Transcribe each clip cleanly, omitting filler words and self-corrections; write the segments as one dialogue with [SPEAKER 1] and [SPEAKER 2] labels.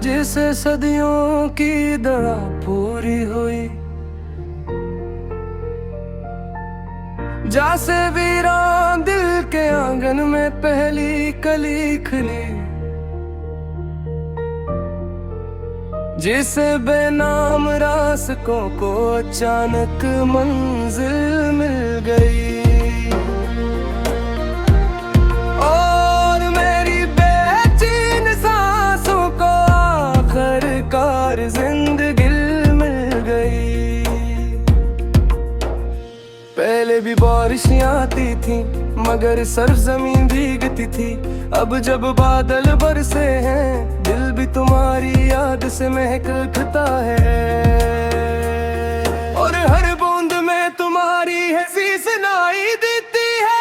[SPEAKER 1] जिसे सदियों की दड़ा पूरी हुई, जैसे वीरान दिल के आंगन में पहली कली खिली, जिसे बेनाम रास्तों को अचानक मंजिल मिल गई। और मेरी बेचैन सांसों को आखिरकार जिंदगी मिल गई। पहले भी बारिशें आती थी मगर सरजमीन भीगती थी, अब जब बादल बरसे हैं दिल भी तुम्हारी याद से महक उठता है। और हर बूंद में तुम्हारी हंसी सुनाई देती है।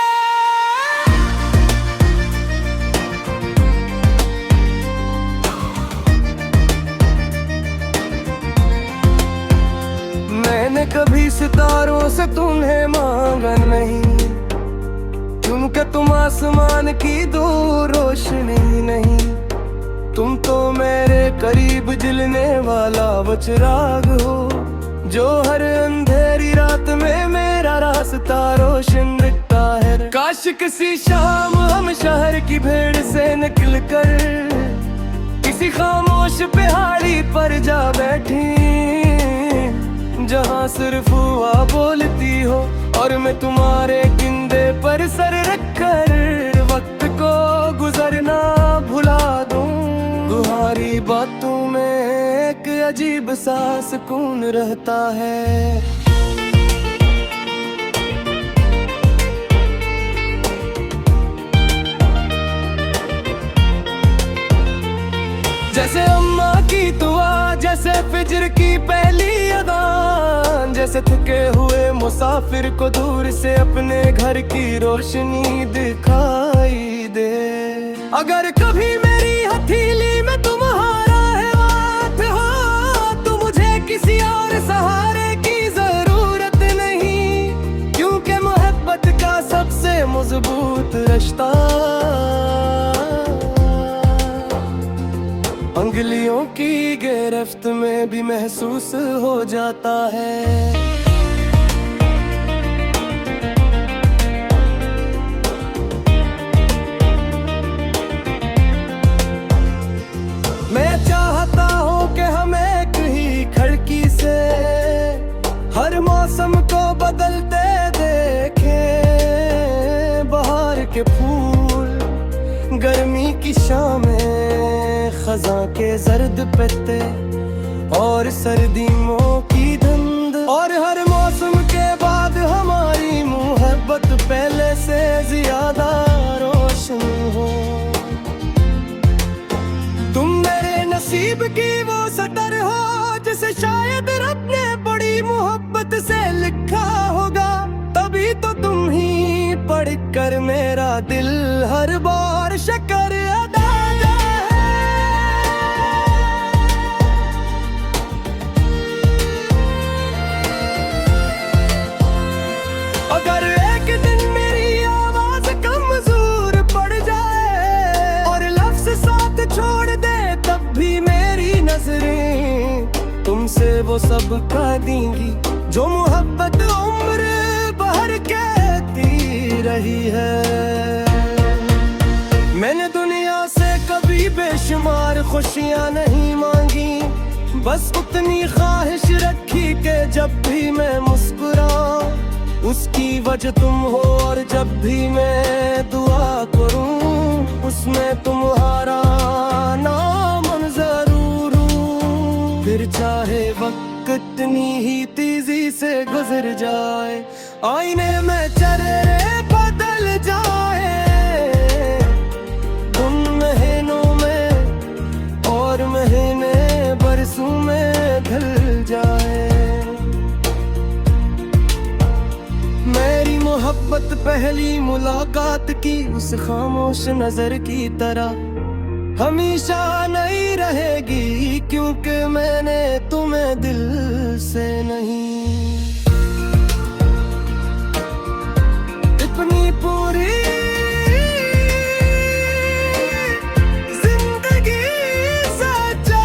[SPEAKER 1] मैंने कभी सितारों से तुम्हें मांगा नहीं, क्योंकि तुम आसमान की दूर रोशनी नहीं। तुम तो मेरे करीब जलने वाला वो चिराग हो, जो हर अंधेरी रात में मेरा रास्ता रोशन दिखता है। काश किसी शाम हम शहर की भीड़ से निकल कर किसी खामोश पहाड़ी पर जा बैठी, जहाँ सिर्फ हुआ बोलती हो और मैं तुम्हारे कंधे पर सर रखकर वक्त को गुजरना भुला दूं। तुम्हारी बातों में एक अजीब सा सुकून रहता है। जैसे अम्मा की दुआ, जैसे फिजर की पहली अज़ान, जैसे थके हुए मुसाफिर को दूर से अपने घर की रोशनी दिखाई दे। अगर कभी मेरी हथेली में तुम्हारा है हाथ हो, तो मुझे किसी और सहारे की जरूरत नहीं, क्योंकि मोहब्बत का सबसे मजबूत रिश्ता अंगुलियों की गिरफ्त में भी महसूस हो जाता है। मैं चाहता हूँ कि हम एक ही खिड़की से हर मौसम को बदलते देखें। बहार के फूल, गर्मी की शामें, खज़ां के जर्द पत्ते और सर्दियों की धुंध, और हर मौसम के बाद हमारी मोहब्बत पहले से ज्यादा रोशन हो। तुम मेरे नसीब की वो सतर हो जिसे शायद रब ने बड़ी मोहब्बत से लिखा होगा, तभी तो तुम ही पढ़कर मेरा दिल हर बार शक्र अदा। अगर एक दिन मेरी आवाज कमजोर पड़ जाए और लफ्ज साथ छोड़ दे, तब भी मेरी नजरें तुमसे वो सब का देंगी जो मोहब्बत उम्र भर कहती रही है। मैंने दुनिया से कभी बेशुमार खुशियाँ नहीं मांगी, बस उतनी ख्वाहिश रखी कि जब भी मैं मुस्कुराऊं उसकी वजह तुम हो, और जब भी मैं दुआ करूं उसमें तुम्हारा नाम जरूर हूं। फिर चाहे वक्त कितनी ही तेजी से गुजर जाए, आईने में चेहरे बदल जाए, उन महीनों में और महीने बरसों में ढल जाए। मेरी मोहब्बत पहली मुलाकात की उस खामोश नजर की तरह हमेशा नहीं रहेगी, क्योंकि मैंने तुम्हें दिल से नहीं। इतनी पूरी जिंदगी सच्चा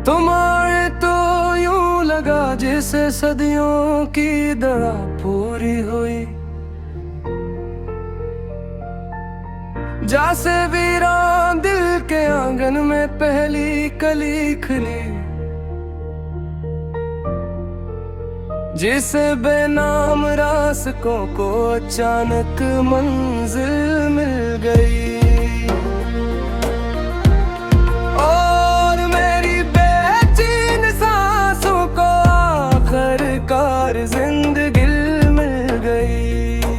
[SPEAKER 1] तुम आए तो यूं लगा जैसे सदियों की दड़ा पूरी हुई, जैसे वीरान दिल के आंगन में पहली कली खिली, जिसे बेनाम रास्तों को अचानक मंजिल मिल गई। और मेरी बेचैन सांसों को आखिरकार जिंदगी मिल गई।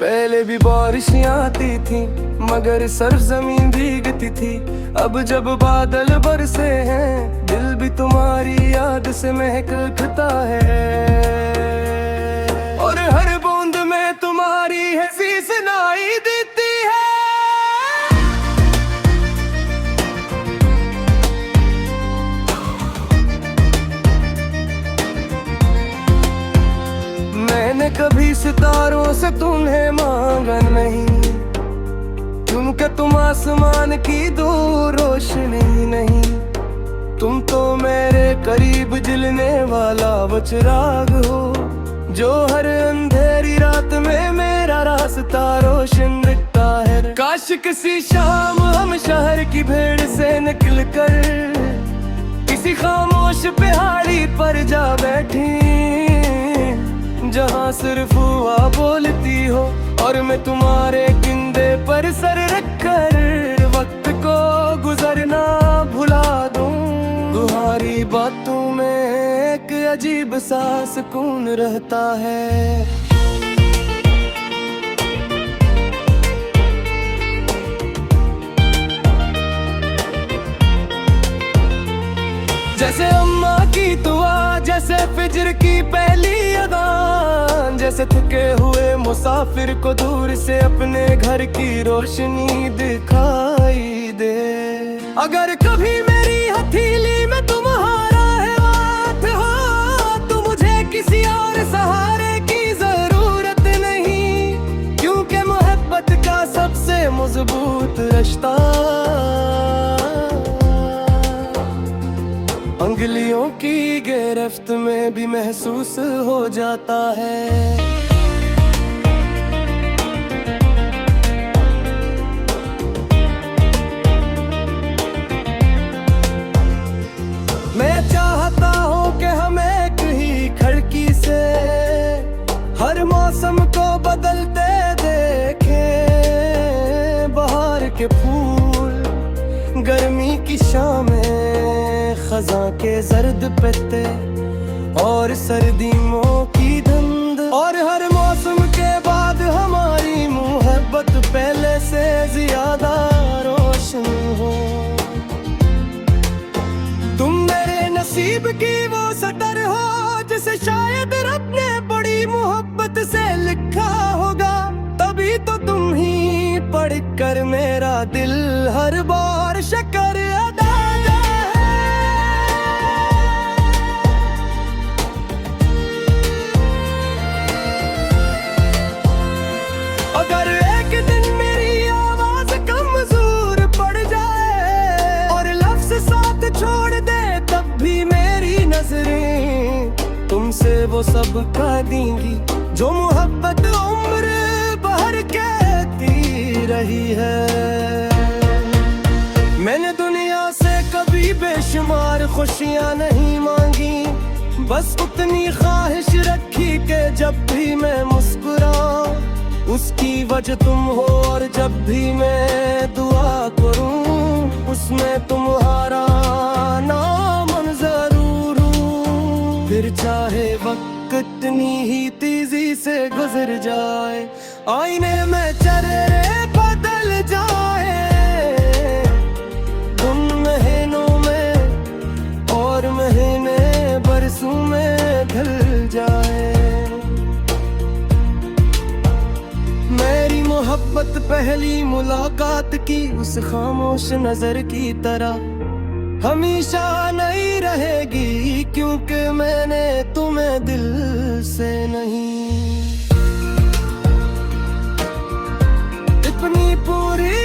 [SPEAKER 1] पहले भी बारिशें आती थी मगर सरजमीन भीगती थी, अब जब बादल बरसे हैं दिल भी तुम्हारी याद से महक उठता है। और हर बूंद में तुम्हारी हंसी सुनाई देती है। मैंने कभी सितारों से तुम्हें मांगा नहीं, क्योंकि तुम आसमान की दूर रोशनी नहीं। तुम तो मेरे करीब जलने वाला वो चिराग हो, जो हर अंधेरी रात में मेरा रास्ता रोशन दिखता है। काश किसी शाम हम शहर की भीड़ से निकल कर किसी खामोश पहाड़ी पर जा बैठी, जहाँ सिर्फ हुआ बोलती हो और मैं तुम्हारे कंधे पर सर रखकर वक्त को गुजरना भुला दूं। तुम्हारी बातों में एक अजीब सा सुकून रहता है। जैसे अम्मा की दुआ, जैसे फिजर की पहली अज़ान, जैसे थके हुए मुसाफिर को दूर से अपने घर की रोशनी दिखाई दे। अगर कभी मेरी हथेली में तुम्हारा हाथ हो तो मुझे किसी और सहारे की जरूरत नहीं, क्योंकि मोहब्बत का सबसे मजबूत रिश्ता अंगुलियों की गिरफ्त में भी महसूस हो जाता है। मैं चाहता हूँ कि हम एक ही खिड़की से हर मौसम को बदलते देखें। बहार के फूल, गर्मी की शामें, खज़ां के जर्द पत्ते और सर्दियों की धुंध, और हर मौसम के बाद हमारी मोहब्बत पहले से ज्यादा रोशन हो। तुम मेरे नसीब की वो सतर हो जिसे शायद रब ने बड़ी मोहब्बत से लिखा होगा, तभी तो तुम ही पढ़कर मेरा दिल हर बार शक्र अदा है। अगर एक दिन मेरी आवाज कमजोर पड़ जाए और लफ्ज साथ छोड़ दे, तब भी मेरी नजरें तुमसे वो सब कह देंगी जो मोहब्बत उम्र भर कहती रही है। मैंने दुनिया से कभी बेशुमार खुशियाँ नहीं मांगी, बस उतनी ख्वाहिश रखी कि जब भी मैं मुस्कुराऊं उसकी वजह तुम हो, और जब भी मैं दुआ करूं उसमें तुम्हारा नाम जरूर हूं। फिर चाहे वक्त कितनी ही तेजी से गुजर जाए, आईने में चेहरे बदल जाए, उन महीनों में और महीने बरसों में ढल जाए। मेरी मोहब्बत पहली मुलाकात की उस खामोश नजर की तरह हमेशा नहीं रहेगी, क्योंकि मैंने तुम्हें दिल से नहीं। इतनी पूरी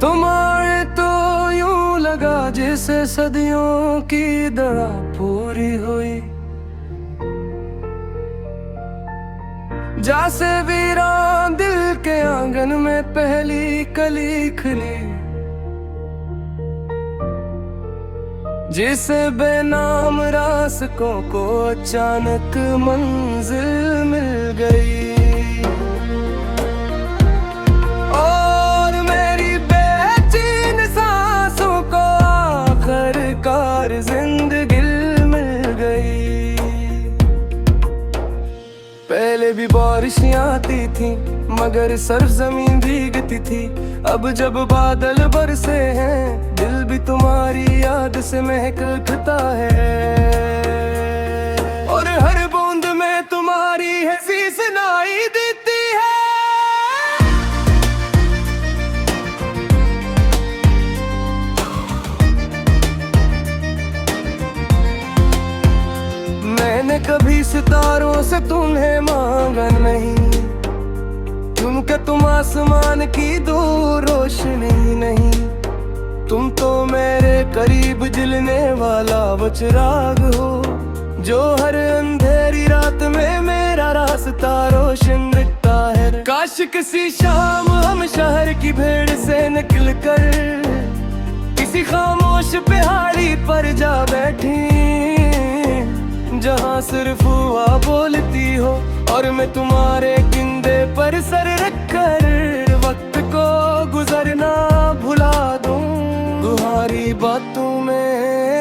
[SPEAKER 1] तुम आए तो यूं लगा जैसे सदियों की दड़ा पूरी हुई, जैसे वीरान दिल के आंगन में पहली कली खिली, जिसे बेनाम रास्तों को अचानक मंजिल मिल गई। और मेरी बेचैन सांसों को आखिरकार जिंदगी मिल गई। पहले भी बारिशें आती थी मगर सरजमीन भीगती थी, अब जब बादल बरसे हैं दिल भी तुम्हारी याद से महकता है। और हर बूंद में तुम्हारी हंसी सुनाई देती है। मैंने कभी सितारों से तुम्हें मांगा नहीं, क्योंकि तुम आसमान की दूर रोशनी नहीं। तुम तो मेरे करीब जलने वाला वो चिराग हो, जो हर अंधेरी रात में मेरा रास्ता रोशन रखता है। काश किसी शाम हम शहर की भीड़ से निकल कर किसी खामोश पहाड़ी पर जा बैठी, जहाँ सिर्फ हुआ बोलती हो और मैं तुम्हारे कंधे पर सर रखकर वक्त को गुजरना भुला दूं। तुम्हारी बातों में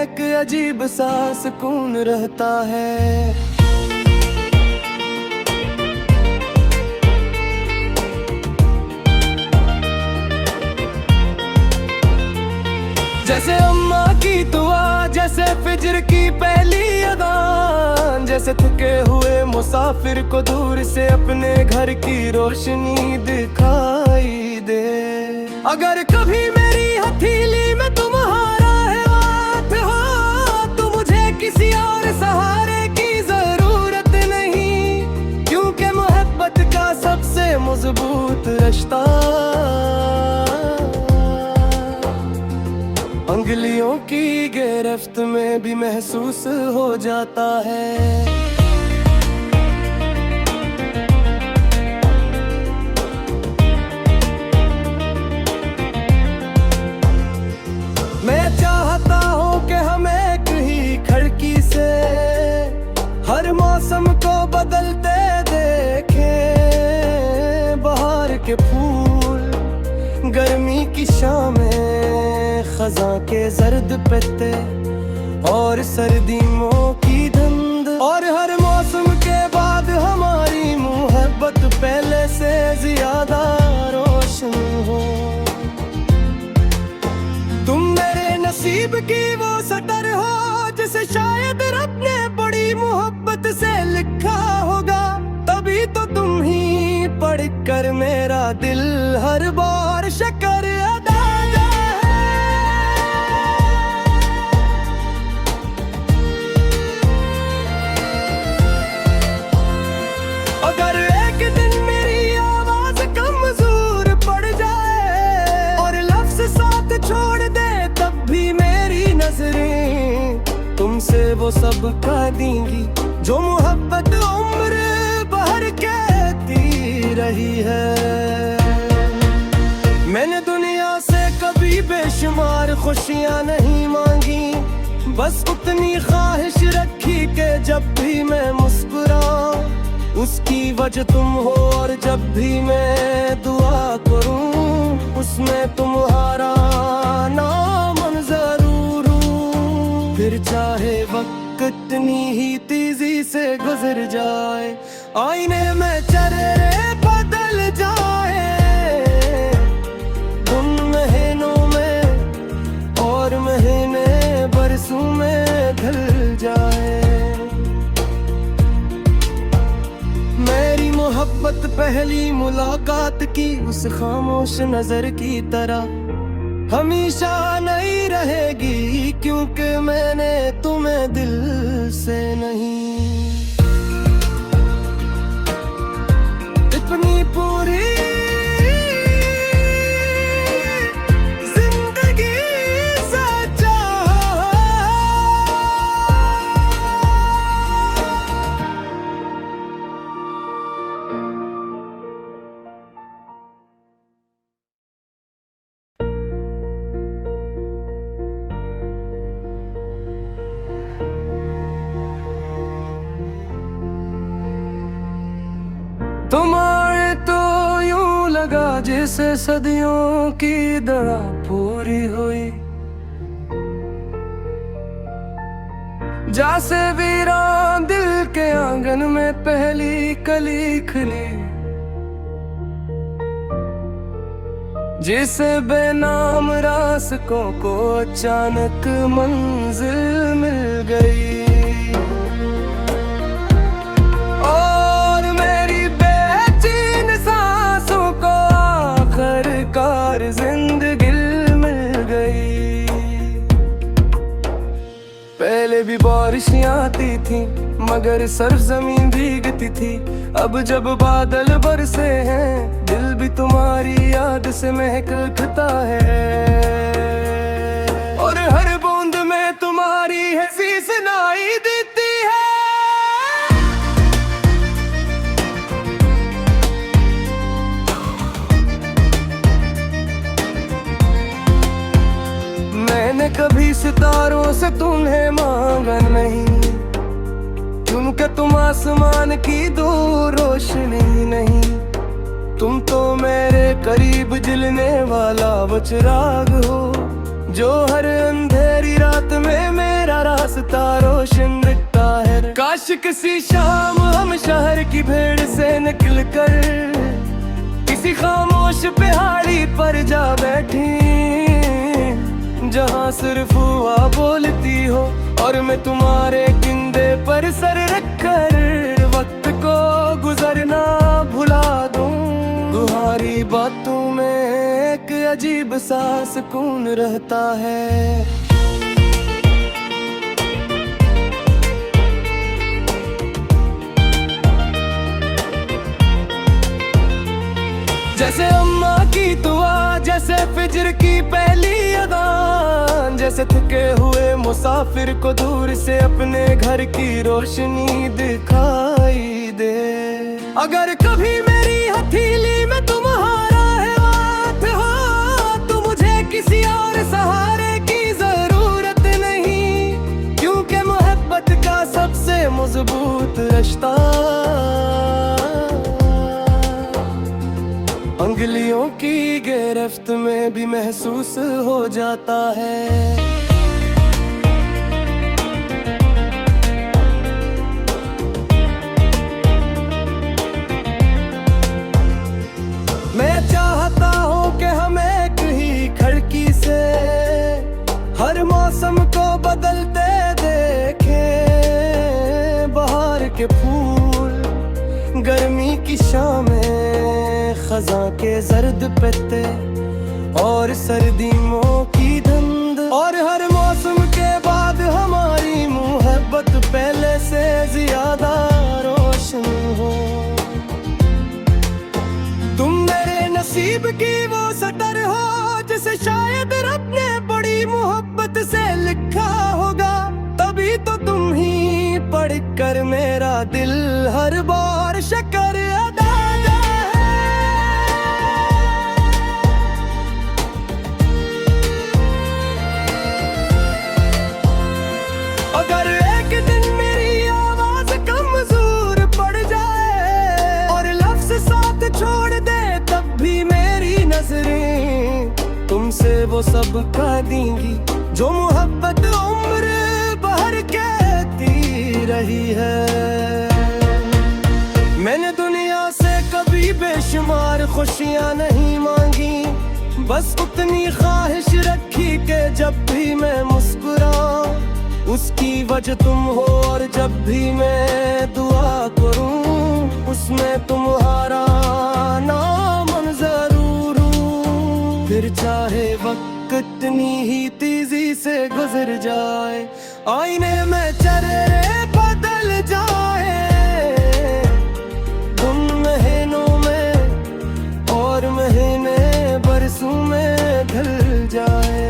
[SPEAKER 1] एक अजीब सा सुकून रहता है। जैसे अम्मा की दुआ, जैसे फिजर की पहली अज़ान, जैसे थके हुए मुसाफिर को दूर से अपने घर की रोशनी दिखाई दे। अगर कभी मेरी हथेली में तुम्हारा हाथ हो तो मुझे किसी और सहारे की जरूरत नहीं, क्योंकि मोहब्बत का सबसे मजबूत रिश्ता अंगुलियों की गिरफ्त में भी महसूस हो जाता है। मैं चाहता हूँ कि हम एक ही खिड़की से हर मौसम को बदलते देखें। बहार के फूल, गर्मी की शामें, खज़ां के जर्द पत्ते और सर्दियों की धुंध, और हर मौसम के बाद हमारी मोहब्बत पहले से ज्यादा रोशन हो। तुम मेरे नसीब की वो सटर हो जिसे शायद रब ने बड़ी मोहब्बत से लिखा होगा, तभी तो तुम ही पढ़कर मेरा दिल हर बार शक्र अदा है। अगर एक दिन मेरी आवाज कमजोर पड़ जाए और लफ्ज साथ छोड़ दे, तब भी मेरी नजरें तुमसे वो सब कह देंगी जो मोहब्बत उम्र भर कहती रही है। मैंने दुनिया से कभी बेशुमार खुशियाँ नहीं मांगी, बस उतनी ख्वाहिश रखी कि जब भी मैं मुस्कुराऊं उसकी वजह तुम हो, और जब भी मैं दुआ करूं उसमें तुम्हारा नाम जरूर हूं। फिर चाहे वक्त कितनी ही तेजी से गुजर जाए, आईने में चेहरे बदल जाए, उन महीनों में और महीने बरसों में ढल जाए। मेरी मोहब्बत पहली मुलाकात की उस खामोश नजर की तरह हमेशा नहीं रहेगी, क्योंकि मैंने तुम्हें दिल से नहीं। इतनी पूरी जिसे सदियों की दड़ा पूरी हुई, जैसे वीरान दिल के आंगन में पहली कली खिली, जिसे बेनाम रास्तों को अचानक मंजिल मिल गई। और मेरी बेचैन सांसों को आखिरकार जिंदगी मिल गई। पहले भी बारिशें आती थी मगर सरजमीन भीगती थी, अब जब बादल बरसे हैं दिल भी तुम्हारी याद से महक उठता है। और हर बूंद में तुम्हारी हंसी सुनाई देती है। मैंने कभी सितारों से तुम्हें मांगा नहीं, क्योंकि तुम आसमान की दूर रोशनी नहीं। तुम तो मेरे करीब जलने वाला वो चिराग हो, जो हर अंधेरी रात में मेरा रास्ता रोशन दिखता है। काश किसी शाम हम शहर की भीड़ से निकलकर किसी खामोश पहाड़ी पर जा बैठी, जहाँ सिर्फ हुआ बोलती हो और मैं तुम्हारे कंधे पर सर रखकर वक्त को गुजरना भुला दूं। तुम्हारी बातों में एक अजीब सा सुकून रहता है। जैसे अम्मा की दुआ, जैसे फिजर की पहली अज़ान, जैसे थके हुए मुसाफिर को दूर से अपने घर की रोशनी दिखाई दे। अगर कभी मेरी हथेली में तुम्हारा है हाथ हो, तो मुझे किसी और सहारे की जरूरत नहीं, क्योंकि मोहब्बत का सबसे मजबूत रिश्ता अंगुलियों की गिरफ्त में भी महसूस हो जाता है। मैं चाहता हूँ कि हम एक ही खिड़की से हर मौसम को बदलते देखें। बहार के फूल, गर्मी की शामें, खज़ां के जर्द पत्ते और सर्दियों की धुंध, और हर मौसम के बाद हमारी मोहब्बत पहले से ज्यादा रोशन हो। तुम मेरे नसीब की वो सटर हो जिसे शायद रब ने बड़ी मोहब्बत से लिखा होगा, तभी तो तुम ही पढ़कर मेरा दिल हर बार शक्कर अदा तुमसे वो सब का देंगी जो मोहब्बत उम्र भर कहती रही है। मैंने दुनिया से कभी बेशुमार खुशियाँ नहीं मांगी, बस उतनी ख्वाहिश रखी कि जब भी मैं मुस्कुराऊं उसकी वजह तुम हो, और जब भी मैं दुआ करूं उसमें तुम्हारा नाम जरूर हूं। फिर चाहे वक्त कितनी ही तेजी से गुजर जाए, आईने में चेहरे बदल जाए, उन महीनों में और महीने बरसों में ढल जाए।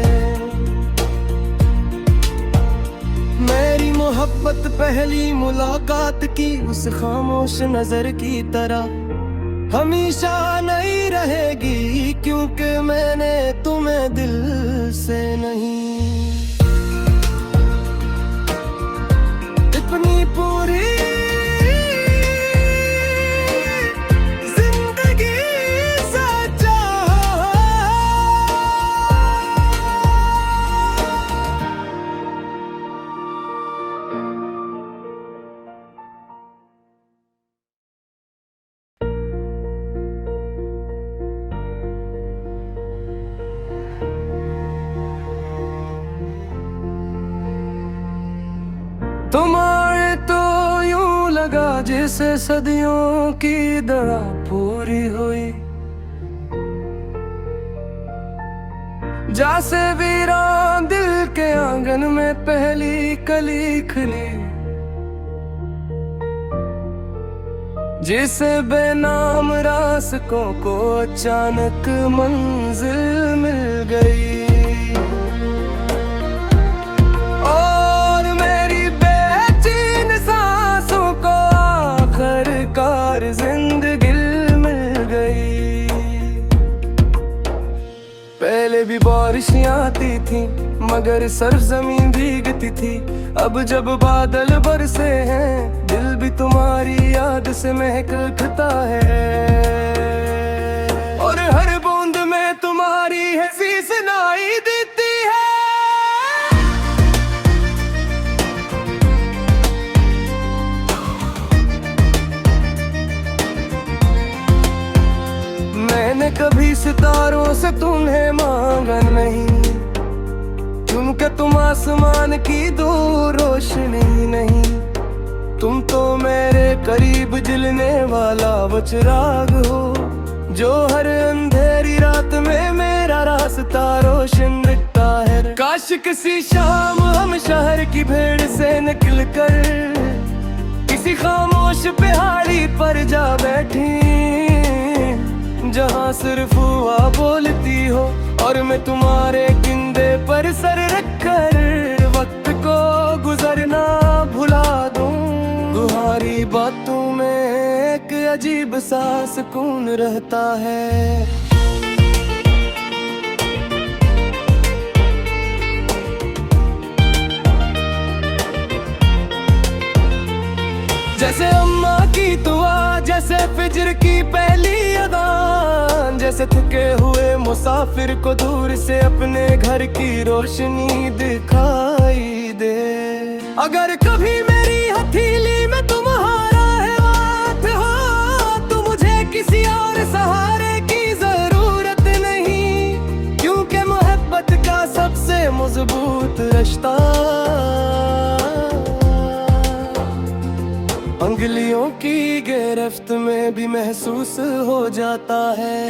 [SPEAKER 1] मेरी मोहब्बत पहली मुलाकात की उस खामोश नजर की तरह हमेशा नहीं रहेगी, क्योंकि मैंने तुम्हें दिल से नहीं। इतनी पूरी जिंदगी से चाहा लगा जैसे सदियों की दड़ा पूरी हुई, जैसे वीरान दिल के आंगन में पहली कली खिली, जिसे बेनाम रास्तों को अचानक मंजिल मिल गई। और मेरी बेचैन सांसों को आखिरकार जिंदगी मिल गई। पहले भी बारिशें आती थी मगर सरजमीन भीगती थी, अब जब बादल बरसे हैं दिल भी तुम्हारी याद से महक उठता है। और हर बूंद में तुम्हारी हंसी सुनाई देती है। मैंने कभी सितारों से तुम्हें मांगा नहीं, क्योंकि तुम आसमान की दूर रोशनी नहीं। तुम तो मेरे करीब जलने वाला वो चिराग हो, जो हर अंधेरी रात में मेरा रास्ता रोशन दिखता है। काश किसी शाम हम शहर की भीड़ से निकलकर किसी खामोश पहाड़ी पर जा बैठी, जहाँ सिर्फ हुआ बोलती हो और मैं तुम्हारे कंधे पर सर रखकर वक्त को गुजरना भुला दूं। तुम्हारी बातों में एक अजीब सा सुकून रहता है। जैसे अम्मा की दुआ, जैसे फिज्र की पहली अज़ान, जैसे थके हुए मुसाफिर को दूर से अपने घर की रोशनी दिखाई दे। अगर कभी मेरी हथेली में तुम्हारा है हाथ हो, तो मुझे किसी और सहारे की जरूरत नहीं, क्योंकि मोहब्बत का सबसे मजबूत रिश्ता उंगलियों की गिरफ्त में भी महसूस हो जाता है।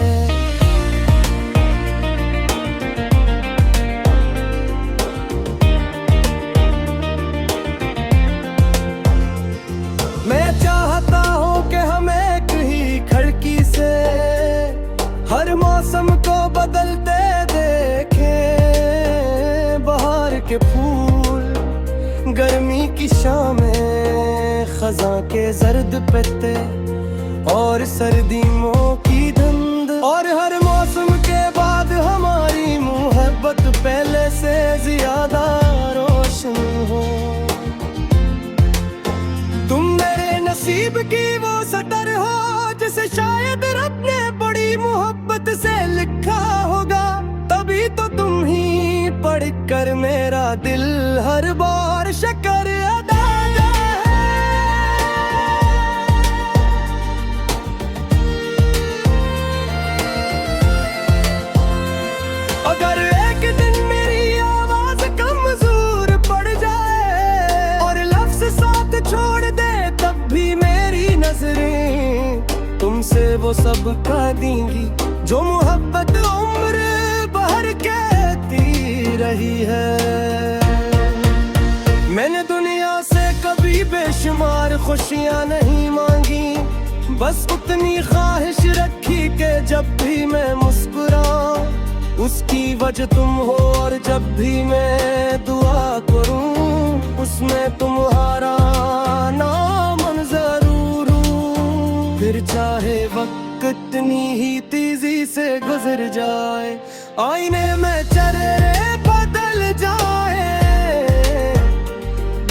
[SPEAKER 1] मैं चाहता हूँ कि हम एक ही खिड़की से हर मौसम को बदलते देखें। बहार के फूल, गर्मी की शामें, खज़ां के जर्द पत्ते और सर्दियों की धुंध, और हर मौसम के बाद हमारी मोहब्बत पहले से ज्यादा रोशन हो। तुम मेरे नसीब की वो सटर हो जिसे शायद रब ने बड़ी मोहब्बत से लिखा होगा, तभी तो तुम ही पढ़कर मेरा दिल हर बार शक्कर अदा। अगर एक दिन मेरी आवाज कमजोर पड़ जाए और लफ्ज़ साथ छोड़ दे, तब भी मेरी नजरें तुमसे वो सब कह देंगी जो मोहब्बत उम्र भर कहती रही है। मैंने दुनिया से कभी बेशुमार खुशियाँ नहीं मांगी, बस उतनी ख्वाहिश रखी कि जब भी मैं मुस्कुराऊं उसकी वजह तुम हो, और जब भी मैं दुआ करूं उसमें तुम्हारा नाम जरूर हूं। फिर चाहे वक्त कितनी ही तेजी से गुजर जाए, आईने में चेहरे बदल जाए,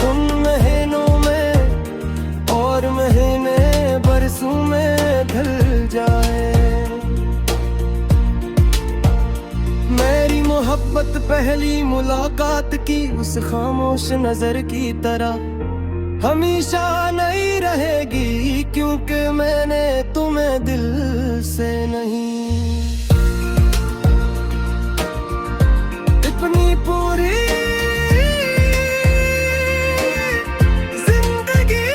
[SPEAKER 1] उन महीनों में और महीने बरसों में ढल जाए। मेरी मोहब्बत पहली मुलाकात की उस खामोश नजर की तरह हमेशा नहीं रहेगी, क्योंकि मैंने तुम्हें दिल से नहीं। इतनी पूरी जिंदगी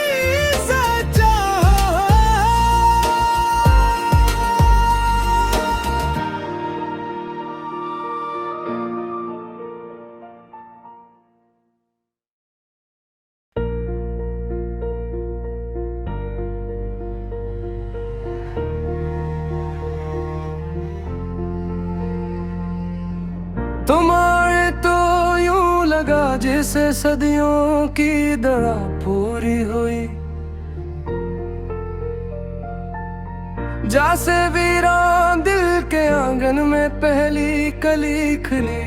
[SPEAKER 1] सच तुम आए तो यूं लगा जैसे सदियों की दवा पूरी हुई, जैसे वीरान दिल के आंगन में पहली कली खिली,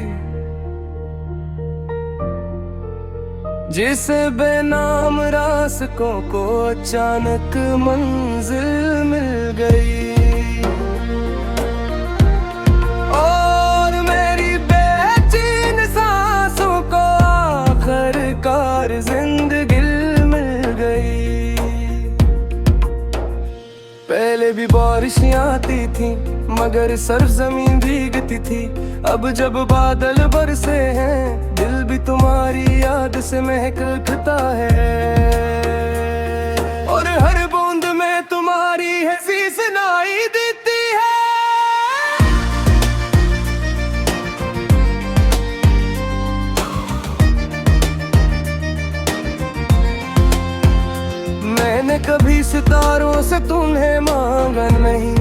[SPEAKER 1] जिसे बेनाम रास्तों को अचानक मंजिल मिल गई। और मेरी बेचैन सांसों को आखिरकार जिंदगी मिल गई। पहले भी बारिशें आती थी मगर सरजमीन भीगती थी, अब जब बादल बरसे हैं दिल भी तुम्हारी याद से महक उठता है। और हर बूंद में तुम्हारी हंसी सुनाई देती है। मैंने कभी सितारों से तुम्हें मांगा नहीं,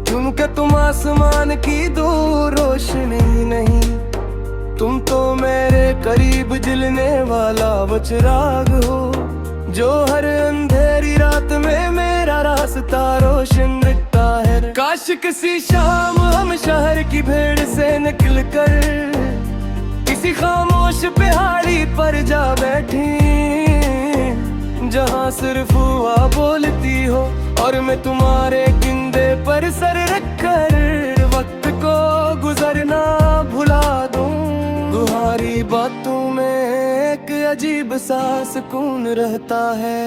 [SPEAKER 1] क्योंकि तुम आसमान की दूर रोशनी नहीं। तुम तो मेरे करीब जलने वाला वो चिराग हो, जो हर अंधेरी रात में मेरा रास्ता रोशन रखता है। काश किसी शाम हम शहर की भीड़ से निकल कर किसी खामोश पहाड़ी पर जा बैठी, जहाँ सिर्फ हुआ बोलती हो और मैं तुम्हारे कंधे पर सर रखकर वक्त को गुजरना भुला दूं। तुम्हारी बातों में एक अजीब सा सुकून रहता है।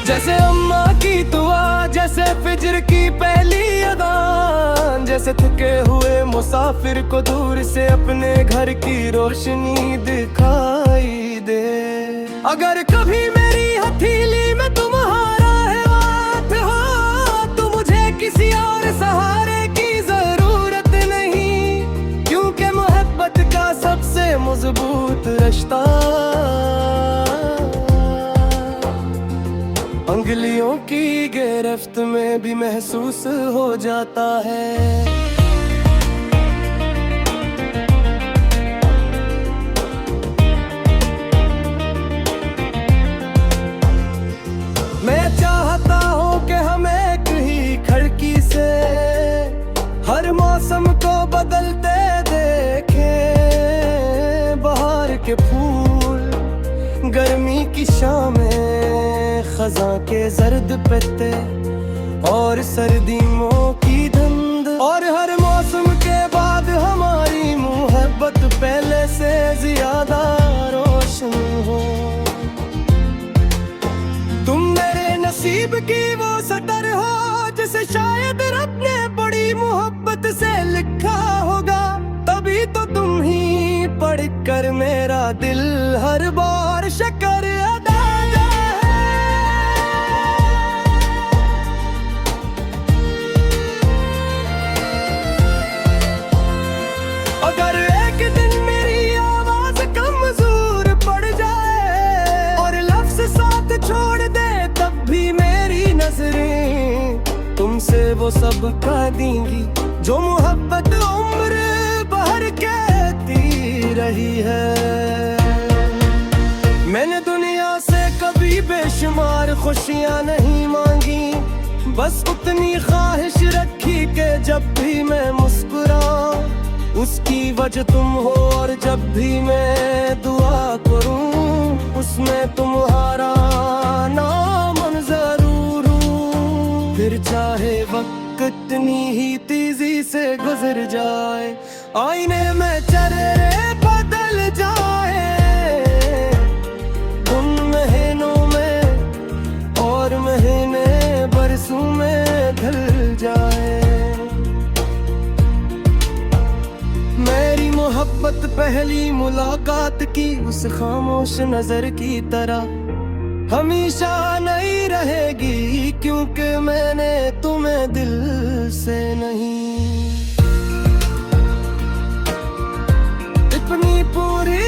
[SPEAKER 1] जैसे अम्मा की दुआ, जैसे फिज्र की पहली अज़ान, जैसे थके हुए मुसाफिर को दूर से अपने घर की रोशनी दिखाई दे। अगर कभी मेरी हथेली में तुम्हारा है हाथ हो, तो मुझे किसी और सहारे की जरूरत नहीं, क्योंकि मोहब्बत का सबसे मजबूत रिश्ता उंगलियों की गिरफ्त में भी महसूस हो जाता है। मैं चाहता हूँ कि हम एक ही खिड़की से हर मौसम को बदलते देखें। बहार के फूल, गर्मी की शामें, खज़ां के जर्द पत्ते और सर्दियों की धुंध, और हर मौसम के बाद हमारी मोहब्बत पहले से ज्यादा रोशन हो। तुम मेरे नसीब की वो सटर हो जिसे शायद रब ने बड़ी मोहब्बत से लिखा होगा, तभी तो तुम ही पढ़कर मेरा दिल हर बार शक्र अदा। अगर एक दिन मेरी आवाज कमजोर पड़ जाए और लफ्ज़ साथ छोड़ दे, तब भी मेरी नजरें तुमसे वो सब कह देंगी जो मोहब्बत उम्र भर कहती रही है। मैंने दुनिया से कभी बेशुमार खुशियाँ नहीं मांगी, बस उतनी ख्वाहिश रखी कि जब भी मैं मुस्कुराऊं उसकी वजह तुम हो, और जब भी मैं दुआ करूं उसमें तुम्हारा नाम जरूर हूं। फिर चाहे वक्त कितनी ही तेजी से गुजर जाए, आईने में चेहरे बदल जाए, उन महीनों में और महीने बरसों में ढल जाए। मेरी मोहब्बत पहली मुलाकात की उस खामोश नजर की तरह हमेशा नहीं रहेगी, क्योंकि मैंने तुम्हें दिल से नहीं। इतनी पूरी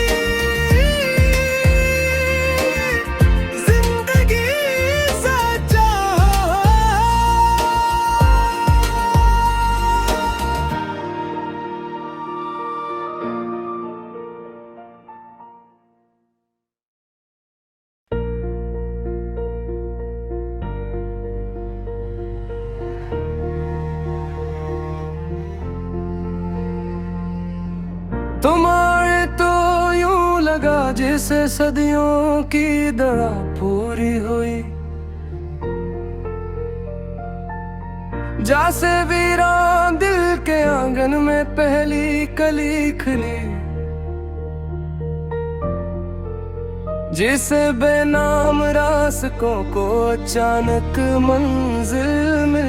[SPEAKER 1] जिसे सदियों की दवा पूरी हुई। जैसे वीरान दिल के आंगन में पहली कली खिली, जिसे बेनाम रास्तों को अचानक मंजिल मिली।